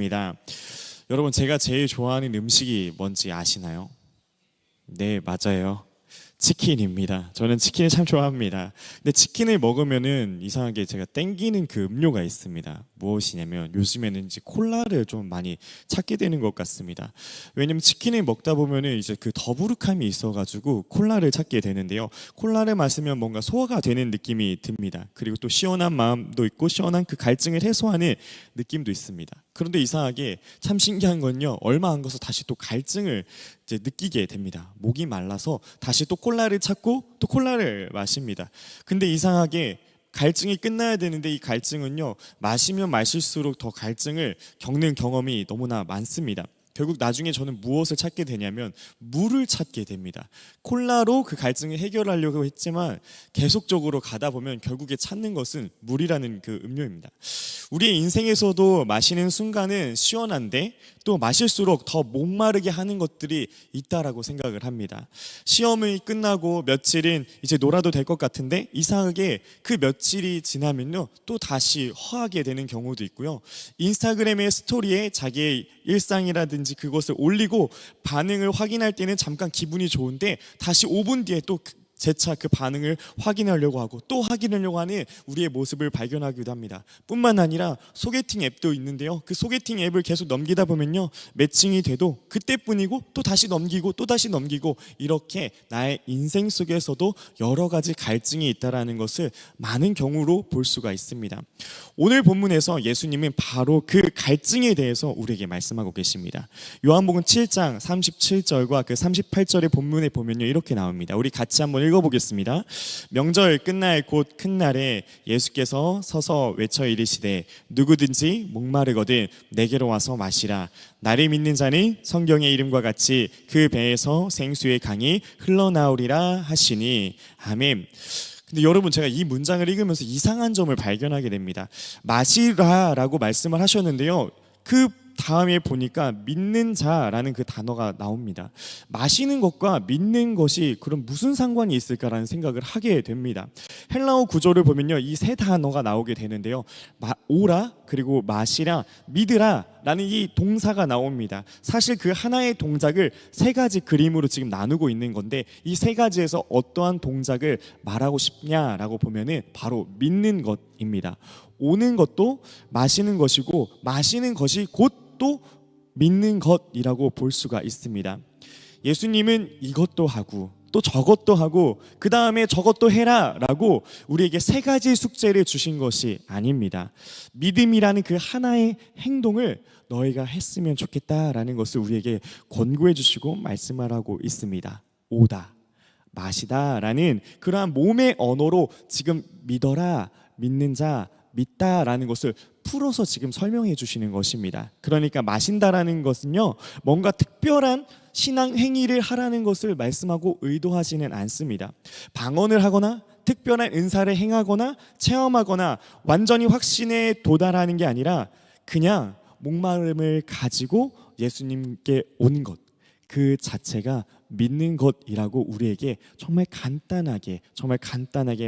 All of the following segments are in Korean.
하겠습니다. 여러분, 제가 제일 좋아하는 음식이 뭔지 아시나요? 네, 맞아요. 치킨입니다. 저는 치킨을 참 좋아합니다. 근데 치킨을 먹으면은 이상하게 제가 땡기는 그 음료가 있습니다. 무엇이냐면 요즘에는 이제 콜라를 좀 많이 찾게 되는 것 같습니다. 왜냐면 치킨을 먹다 보면은 이제 그 더부룩함이 있어가지고 콜라를 찾게 되는데요. 콜라를 마시면 뭔가 소화가 되는 느낌이 듭니다. 그리고 또 시원한 마음도 있고 시원한 그 갈증을 해소하는 느낌도 있습니다. 그런데 이상하게 참 신기한 건요, 얼마 안 가서 다시 또 갈증을 이제 느끼게 됩니다. 목이 말라서 다시 또 콜라를 찾고 또 콜라를 마십니다. 근데 이상하게 갈증이 끝나야 되는데 이 갈증은요, 마시면 마실수록 더 갈증을 겪는 경험이 너무나 많습니다. 결국 나중에 저는 무엇을 찾게 되냐면 물을 찾게 됩니다. 콜라로 그 갈증을 해결하려고 했지만 계속적으로 가다 보면 결국에 찾는 것은 물이라는 그 음료입니다. 우리의 인생에서도 마시는 순간은 시원한데 또 마실수록 더 목마르게 하는 것들이 있다라고 생각을 합니다. 시험이 끝나고 며칠은 이제 놀아도 될 것 같은데 이상하게 그 며칠이 지나면요, 또 다시 허하게 되는 경우도 있고요. 인스타그램의 스토리에 자기의 일상이라든지 그것을 올리고 반응을 확인할 때는 잠깐 기분이 좋은데 다시 5분 뒤에 또 재차 그 반응을 확인하려고 하고 또 확인하려고 하는 우리의 모습을 발견하기도 합니다. 뿐만 아니라 소개팅 앱도 있는데요, 그 소개팅 앱을 계속 넘기다 보면요, 매칭이 돼도 그때뿐이고 또 다시 넘기고 또 다시 넘기고, 이렇게 나의 인생 속에서도 여러 가지 갈증이 있다라는 것을 많은 경우로 볼 수가 있습니다. 오늘 본문에서 예수님은 바로 그 갈증에 대해서 우리에게 말씀하고 계십니다. 요한복음 7장 37절과 그 38절의 본문에 보면요, 이렇게 나옵니다. 우리 같이 한번 읽어보겠습니다. 명절 끝날 곧 큰 날에 예수께서 서서 외쳐 이르시되 누구든지 목마르거든 내게로 와서 마시라. 나를 믿는 자는 성경의 이름과 같이 그 배에서 생수의 강이 흘러나오리라 하시니. 아멘. 근데 여러분, 제가 이 문장을 읽으면서 이상한 점을 발견하게 됩니다. 마시라라고 말씀을 하셨는데요, 그 다음에 보니까 믿는 자라는 그 단어가 나옵니다. 마시는 것과 믿는 것이 그럼 무슨 상관이 있을까라는 생각을 하게 됩니다. 헬라어 구조를 보면요, 이 세 단어가 나오게 되는데요, 오라, 그리고 마시라, 믿으라 라는 이 동사가 나옵니다. 사실 그 하나의 동작을 세 가지 그림으로 지금 나누고 있는 건데, 이 세 가지에서 어떠한 동작을 말하고 싶냐라고 보면은 바로 믿는 것입니다. 오는 것도 마시는 것이고 마시는 것이 곧 또 믿는 것이라고 볼 수가 있습니다. 예수님은 이것도 하고 또 저것도 하고 그 다음에 저것도 해라 라고 우리에게 세 가지 숙제를 주신 것이 아닙니다. 믿음이라는 그 하나의 행동을 너희가 했으면 좋겠다라는 것을 우리에게 권고해 주시고 말씀하라고 있습니다. 오다, 마시다 라는 그러한 몸의 언어로 지금 믿어라, 믿는 자, 믿다라는 것을 풀어서 지금 설명해 주시는 것입니다. 그러니까 마신다라는 것은요, 뭔가 특별한 신앙 행위를 하라는 것을 말씀하고 의도하지는 않습니다. 방언을 하거나 특별한 은사를 행하거나 체험하거나 완전히 확신에 도달하는 게 아니라 그냥 목마름을 가지고 예수님께 오는 것, 그 자체가 믿는 것이라고 우리에게 정말 간단하게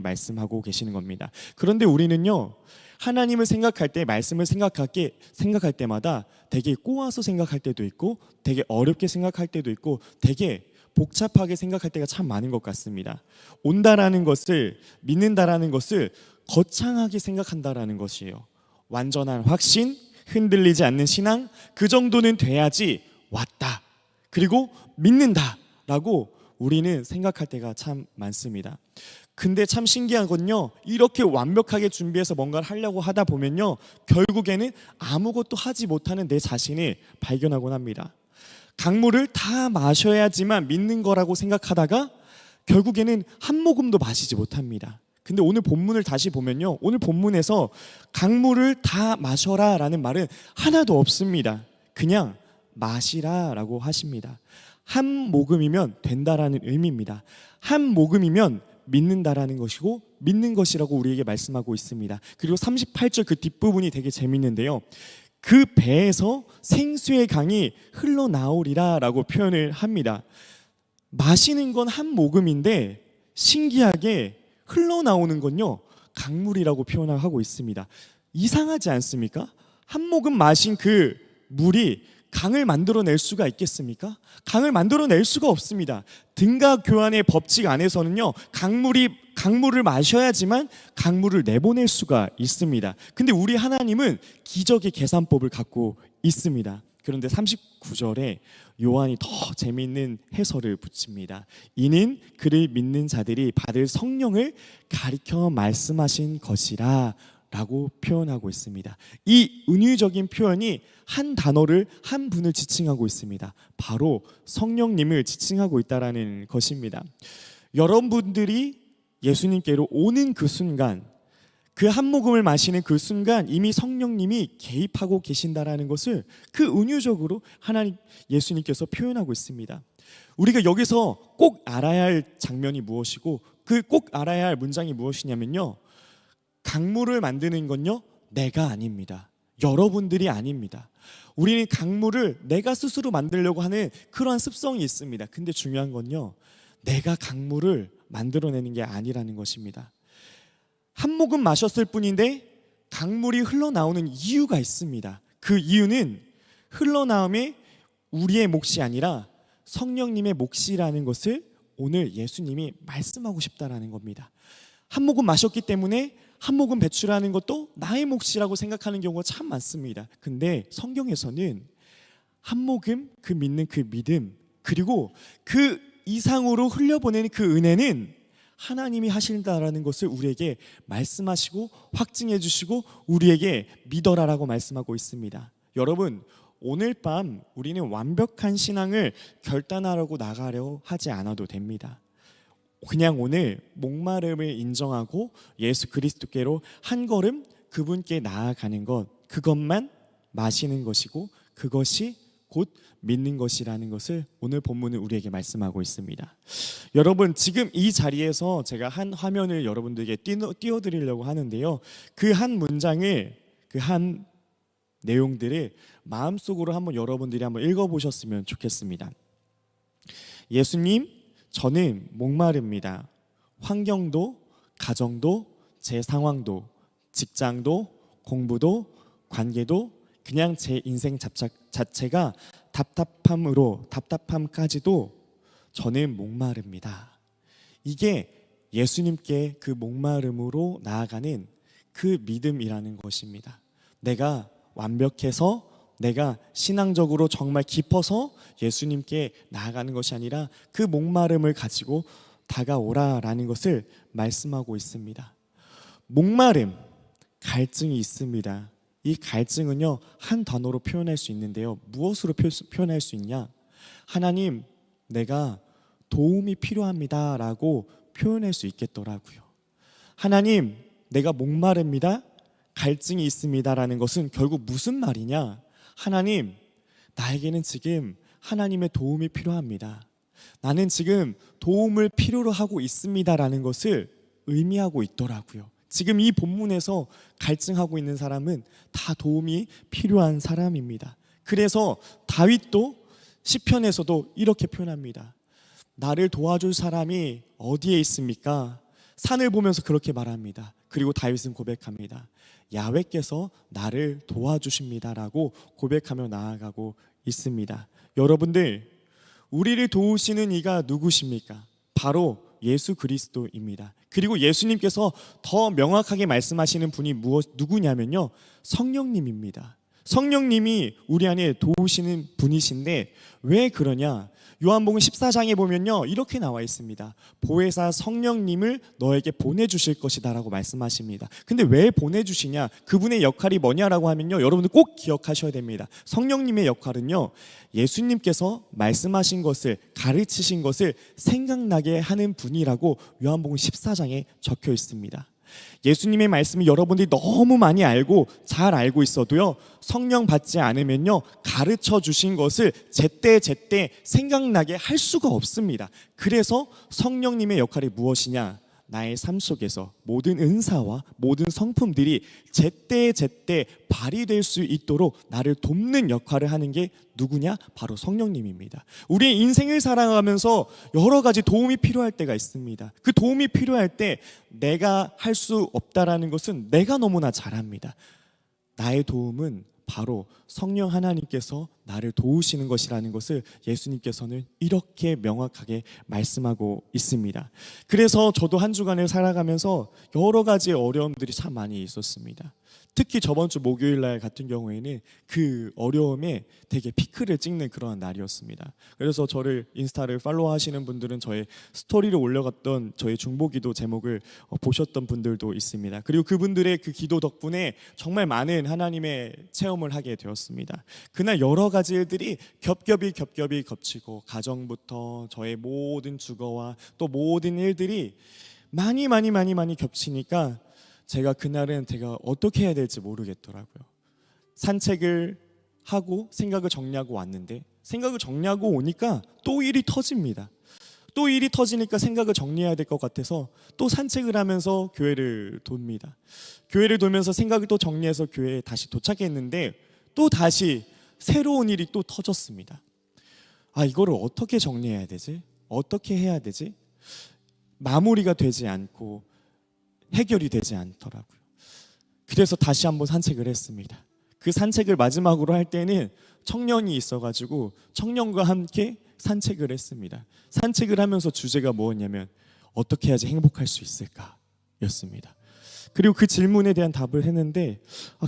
말씀하고 계시는 겁니다. 그런데 우리는요, 하나님을 생각할 때, 말씀을 생각할 때마다 되게 꼬아서 생각할 때도 있고 되게 어렵게 생각할 때도 있고 되게 복잡하게 생각할 때가 참 많은 것 같습니다. 온다라는 것을, 믿는다라는 것을 거창하게 생각한다라는 것이에요. 완전한 확신, 흔들리지 않는 신앙, 그 정도는 돼야지 왔다, 그리고 믿는다 라고 우리는 생각할 때가 참 많습니다. 근데 참 신기한 건요, 이렇게 완벽하게 준비해서 뭔가를 하려고 하다 보면요, 결국에는 아무것도 하지 못하는 내 자신을 발견하곤 합니다. 강물을 다 마셔야지만 믿는 거라고 생각하다가 결국에는 한 모금도 마시지 못합니다. 근데 오늘 본문을 다시 보면요, 오늘 본문에서 강물을 다 마셔라 라는 말은 하나도 없습니다. 그냥 마시라 라고 하십니다. 한 모금이면 된다라는 의미입니다. 한 모금이면 믿는다라는 것이고 믿는 것이라고 우리에게 말씀하고 있습니다. 그리고 38절 그 뒷부분이 되게 재밌는데요, 그 배에서 생수의 강이 흘러나오리라 라고 표현을 합니다. 마시는 건 한 모금인데 신기하게 흘러나오는 건요, 강물이라고 표현을 하고 있습니다. 이상하지 않습니까? 한 모금 마신 그 물이 강을 만들어낼 수가 있겠습니까? 강을 만들어낼 수가 없습니다. 등가 교환의 법칙 안에서는요, 강물을 마셔야지만 강물을 내보낼 수가 있습니다. 근데 우리 하나님은 기적의 계산법을 갖고 있습니다. 그런데 39절에 요한이 더 재미있는 해설을 붙입니다. 이는 그를 믿는 자들이 받을 성령을 가리켜 말씀하신 것이라 라고 표현하고 있습니다. 이 은유적인 표현이 한 단어를, 한 분을 지칭하고 있습니다. 바로 성령님을 지칭하고 있다는 것입니다. 여러분들이 예수님께로 오는 그 순간, 그 한 모금을 마시는 그 순간 이미 성령님이 개입하고 계신다라는 것을 그 은유적으로 하나님 예수님께서 표현하고 있습니다. 우리가 여기서 꼭 알아야 할 장면이 무엇이고 그 꼭 알아야 할 문장이 무엇이냐면요, 강물을 만드는 건요, 내가 아닙니다. 여러분들이 아닙니다. 우리는 강물을 내가 스스로 만들려고 하는 그러한 습성이 있습니다. 근데 중요한 건요, 내가 강물을 만들어내는 게 아니라는 것입니다. 한 모금 마셨을 뿐인데 강물이 흘러나오는 이유가 있습니다. 그 이유는 흘러나옴이 우리의 몫이 아니라 성령님의 몫이라는 것을 오늘 예수님이 말씀하고 싶다라는 겁니다. 한 모금 마셨기 때문에 한 모금 배출하는 것도 나의 몫이라고 생각하는 경우가 참 많습니다. 근데 성경에서는 한 모금, 그 믿는 그 믿음, 그리고 그 이상으로 흘려보내는 그 은혜는 하나님이 하신다라는 것을 우리에게 말씀하시고 확증해 주시고 우리에게 믿어라라고 말씀하고 있습니다. 여러분, 오늘 밤 우리는 완벽한 신앙을 결단하려고 나가려 하지 않아도 됩니다. 그냥 오늘 목마름을 인정하고 예수 그리스도께로 한 걸음 그분께 나아가는 것, 그것만 마시는 것이고 그것이 곧 믿는 것이라는 것을 오늘 본문은 우리에게 말씀하고 있습니다. 여러분, 지금 이 자리에서 제가 한 화면을 여러분들에게 띄워드리려고 하는데요, 그 한 문장을, 그 한 내용들을 마음속으로 한번 여러분들이 한번 읽어보셨으면 좋겠습니다. 예수님, 저는 목마릅니다. 환경도, 가정도, 제 상황도, 직장도, 공부도, 관계도, 그냥 제 인생 자체가 답답함까지도 저는 목마릅니다. 이게 예수님께 그 목마름으로 나아가는 그 믿음이라는 것입니다. 내가 완벽해서, 내가 신앙적으로 정말 깊어서 예수님께 나아가는 것이 아니라 그 목마름을 가지고 다가오라라는 것을 말씀하고 있습니다. 목마름, 갈증이 있습니다. 이 갈증은요, 한 단어로 표현할 수 있는데요, 무엇으로 표현할 수 있냐? 하나님, 내가 도움이 필요합니다 라고 표현할 수 있겠더라고요. 하나님, 내가 목마릅니다, 갈증이 있습니다 라는 것은 결국 무슨 말이냐? 하나님, 나에게는 지금 하나님의 도움이 필요합니다. 나는 지금 도움을 필요로 하고 있습니다 라는 것을 의미하고 있더라고요. 지금 이 본문에서 갈증하고 있는 사람은 다 도움이 필요한 사람입니다. 그래서 다윗도 시편에서도 이렇게 표현합니다. 나를 도와줄 사람이 어디에 있습니까? 산을 보면서 그렇게 말합니다. 그리고 다윗은 고백합니다. 야훼께서 나를 도와주십니다라고 고백하며 나아가고 있습니다. 여러분들, 우리를 도우시는 이가 누구십니까? 바로 예수 그리스도입니다. 그리고 예수님께서 더 명확하게 말씀하시는 분이 누구냐면요, 성령님입니다. 성령님이 우리 안에 도우시는 분이신데 왜 그러냐? 요한복음 14장에 보면요, 이렇게 나와 있습니다. 보혜사 성령님을 너에게 보내주실 것이다 라고 말씀하십니다. 근데 왜 보내주시냐? 그분의 역할이 뭐냐라고 하면요, 여러분들 꼭 기억하셔야 됩니다. 성령님의 역할은요, 예수님께서 말씀하신 것을, 가르치신 것을 생각나게 하는 분이라고 요한복음 14장에 적혀 있습니다. 예수님의 말씀을 여러분들이 너무 많이 알고 잘 알고 있어도요, 성령 받지 않으면요, 가르쳐 주신 것을 제때 생각나게 할 수가 없습니다. 그래서 성령님의 역할이 무엇이냐? 나의 삶 속에서 모든 은사와 모든 성품들이 제때 발휘될 수 있도록 나를 돕는 역할을 하는 게 누구냐? 바로 성령님입니다. 우리의 인생을 살아가면서 여러 가지 도움이 필요할 때가 있습니다. 그 도움이 필요할 때 내가 할 수 없다라는 것은 내가 너무나 잘 압니다. 나의 도움은 바로 성령 하나님께서 나를 도우시는 것이라는 것을 예수님께서는 이렇게 명확하게 말씀하고 있습니다. 그래서 저도 한 주간을 살아가면서 여러 가지 어려움들이 참 많이 있었습니다. 특히 저번 주 목요일 날 같은 경우에는 그 어려움에 되게 피크를 찍는 그런 날이었습니다. 그래서 저를 인스타를 팔로우 하시는 분들은 저의 스토리를 올려갔던 저의 중보기도 제목을 보셨던 분들도 있습니다. 그리고 그분들의 그 기도 덕분에 정말 많은 하나님의 체험을 하게 되었습니다. 그날 여러 가지 일들이 겹겹이 겹치고 가정부터 저의 모든 주거와 또 모든 일들이 많이 겹치니까 제가 그날은 제가 어떻게 해야 될지 모르겠더라고요. 산책을 하고 생각을 정리하고 왔는데 생각을 정리하고 오니까 또 일이 터집니다. 또 일이 터지니까 생각을 정리해야 될 것 같아서 또 산책을 하면서 교회를 돕니다. 교회를 돌면서 생각을 또 정리해서 교회에 다시 도착했는데 또 다시 새로운 일이 또 터졌습니다. 아, 이거를 어떻게 정리해야 되지? 어떻게 해야 되지? 마무리가 되지 않고 해결이 되지 않더라고요. 그래서 다시 한번 산책을 했습니다. 그 산책을 마지막으로 할 때는 청년이 있어가지고 청년과 함께 산책을 했습니다. 산책을 하면서 주제가 뭐였냐면 어떻게 해야지 행복할 수 있을까 였습니다. 그리고 그 질문에 대한 답을 했는데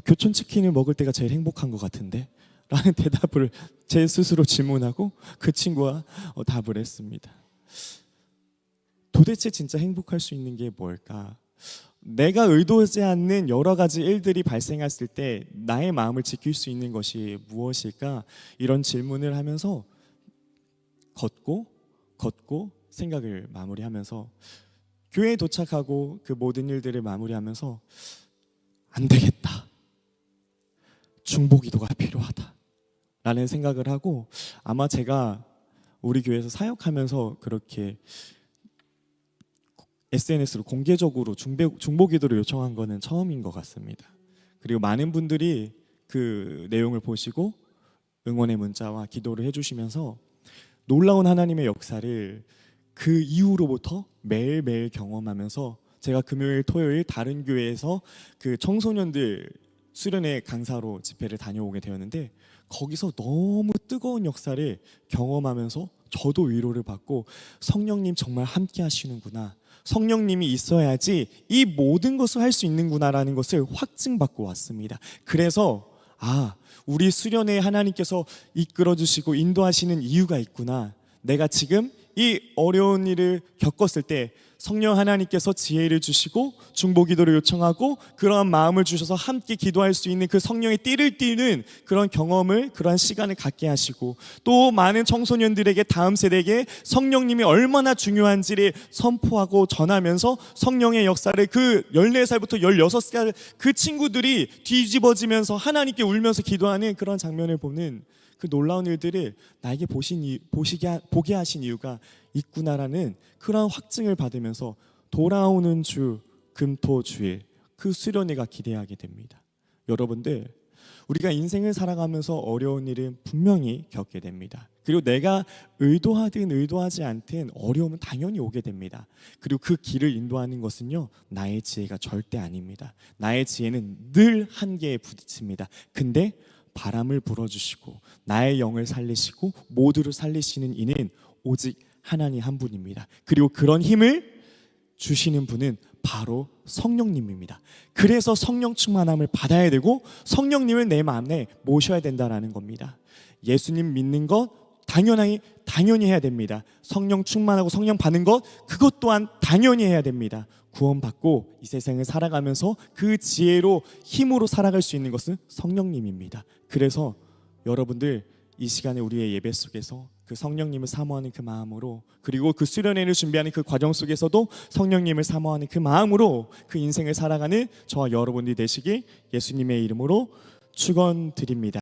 교촌치킨을 먹을 때가 제일 행복한 것 같은데 라는 대답을 제 스스로 질문하고 그 친구와 답을 했습니다. 도대체 진짜 행복할 수 있는 게 뭘까? 내가 의도하지 않는 여러 가지 일들이 발생했을 때 나의 마음을 지킬 수 있는 것이 무엇일까? 이런 질문을 하면서 걷고 생각을 마무리하면서 교회에 도착하고 그 모든 일들을 마무리하면서 안 되겠다. 중보기도가 필요하다. 라는 생각을 하고 아마 제가 우리 교회에서 사역하면서 그렇게 SNS로 공개적으로 중보기도를 요청한 거는 처음인 것 같습니다. 그리고 많은 분들이 그 내용을 보시고 응원의 문자와 기도를 해주시면서 놀라운 하나님의 역사를 그 이후로부터 매일매일 경험하면서 제가 금요일, 토요일 다른 교회에서 그 청소년들 수련회 강사로 집회를 다녀오게 되었는데 거기서 너무 뜨거운 역사를 경험하면서 저도 위로를 받고 성령님 정말 함께 하시는구나. 성령님이 있어야지 이 모든 것을 할 수 있는구나라는 것을 확증받고 왔습니다. 그래서 우리 수련회에 하나님께서 이끌어주시고 인도하시는 이유가 있구나. 내가 지금 이 어려운 일을 겪었을 때 성령 하나님께서 지혜를 주시고 중보기도를 요청하고 그러한 마음을 주셔서 함께 기도할 수 있는 그 성령의 띠를 띠는 그런 경험을, 그러한 시간을 갖게 하시고 또 많은 청소년들에게, 다음 세대에게 성령님이 얼마나 중요한지를 선포하고 전하면서 성령의 역사를 그 14살부터 16살 그 친구들이 뒤집어지면서 하나님께 울면서 기도하는 그런 장면을 보는 그 놀라운 일들을 나에게 보게 하신 이유가 있구나라는 그런 확증을 받으면서 돌아오는 주 금토주일 그 수련회가 기대하게 됩니다. 여러분들, 우리가 인생을 살아가면서 어려운 일은 분명히 겪게 됩니다. 그리고 내가 의도하든 의도하지 않든 어려움은 당연히 오게 됩니다. 그리고 그 길을 인도하는 것은요, 나의 지혜가 절대 아닙니다. 나의 지혜는 늘 한계에 부딪힙니다. 근데 바람을 불어주시고 나의 영을 살리시고 모두를 살리시는 이는 오직 하나님 한 분입니다. 그리고 그런 힘을 주시는 분은 바로 성령님입니다. 그래서 성령 충만함을 받아야 되고 성령님을 내 마음에 모셔야 된다는 겁니다. 예수님 믿는 것 당연히 해야 됩니다. 성령 충만하고 성령 받는 것 그것 또한 당연히 해야 됩니다. 구원받고 이 세상을 살아가면서 그 지혜로 힘으로 살아갈 수 있는 것은 성령님입니다. 그래서 여러분들 이 시간에 우리의 예배 속에서 그 성령님을 사모하는 그 마음으로, 그리고 그 수련회를 준비하는 그 과정 속에서도 성령님을 사모하는 그 마음으로 그 인생을 살아가는 저와 여러분들이 되시길 예수님의 이름으로 축원드립니다.